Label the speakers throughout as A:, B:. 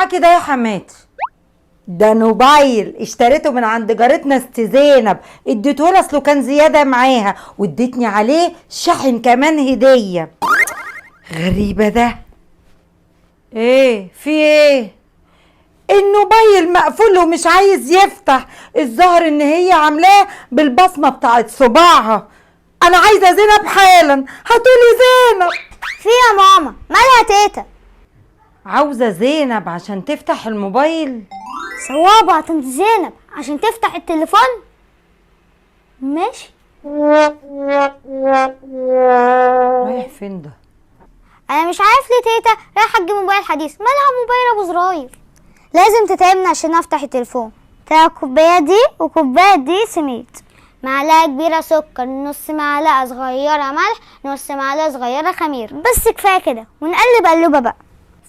A: معاكي ده يا حماتي؟ ده موبايل اشتريته من عند جارتنا ست زينب، اديتهولها اصله كان زياده معاها، وادتني عليه شحن كمان هديه. غريبه ده. ايه في ايه؟ الموبايل مقفول ومش عايز يفتح، الظاهر ان هي عاملاه بالبصمه بتاعت صباعها. انا عايزه زينب حالا، هاتولي زينب.
B: في يا ماما؟ مالها تيتا؟
A: عاوزه زينب عشان تفتح الموبايل.
B: صوابة طنط زينب عشان تفتح التليفون. ماشي.
A: رايح فين ده؟
B: انا مش عارف ليه تيتا رايحه تجيب موبايل حديث، مالها موبايل ابو زراير؟ لازم تتعبنا عشان افتح التليفون. تلات كوبايات دي وكوبايه دي سميد، معلقه كبيره سكر، نص معلقه صغيره ملح، نص معلقه صغيره خميره. بس كفايه كده، ونقلب قلوبه بقى.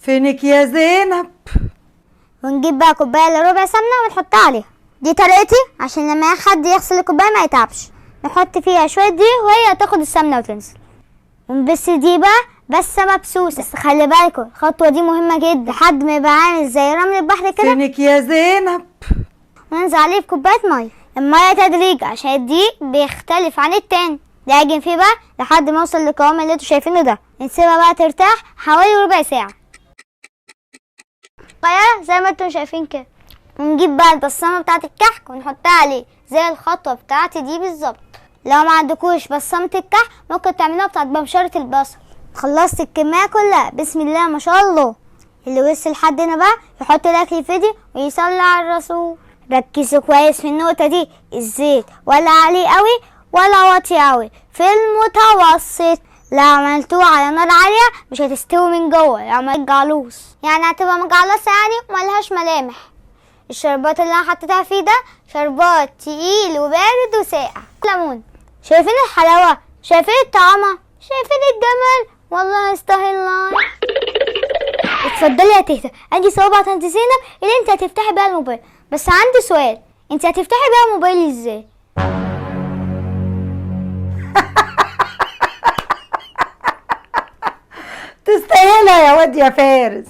A: فينك يا زينب؟
B: ونجيب بقى كوبايه الا ربع سمنه ونحطها عليها. دي طريقتي عشان لما حد يغسل الكوبايه ما يتعبش. نحط فيها شويه دقيق وهي تاخد السمنه وتنزل، ونبس دي بقى بس مبسوسه. بس خلي بالكم الخطوه دي مهمه جدا، لحد ما يبقى عامل زي رمل البحر كده.
A: فينك يا زينب؟
B: وننزل عليه بكوبايه ميه. الميه تدريج عشان الدقيق بيختلف عن التاني. نعجن فيه بقى لحد ما يوصل للقوام اللي انتوا شايفينه ده. نسيبها بقى ترتاح حوالي ربع ساعه زي ما انتوا شايفين كده. ونجيب بقى البصمه بتاعه الكحك ونحطها عليه زي الخطوه بتاعتي دي بالظبط. لو ما عندكوش بصمه الكحك ممكن تعملوها بتاعه بمشاره البصل. خلصت الكميه كلها، بسم الله ما شاء الله. اللي وصل لحد هنا بقى يحط الاكل في ايدي ويصلي على الرسول. ركزوا كويس في النقطه دي، الزيت ولا عالي قوي ولا واطي قوي، في المتوسط. لو عملتوه على نار عاليه مش هتستوي من جوه، يعني مجعلوص، يعني هتبقى مجعلصه يعني وملهاش ملامح. الشربات اللي انا حطيتها فيه ده شربات تقيل وبارد وساقع. ليمون. شايفين الحلاوه؟ شايفين الطعامه؟ شايفين الجمال؟ والله يستاهل الله. اتفضلي يا تيتا، ادي صوابع طنط زينب اللي انت هتفتحي بيها الموبايل. بس عندي سؤال، انت هتفتحي بيها الموبايل ازاي؟
A: تستاهلها يا واد يا فارس.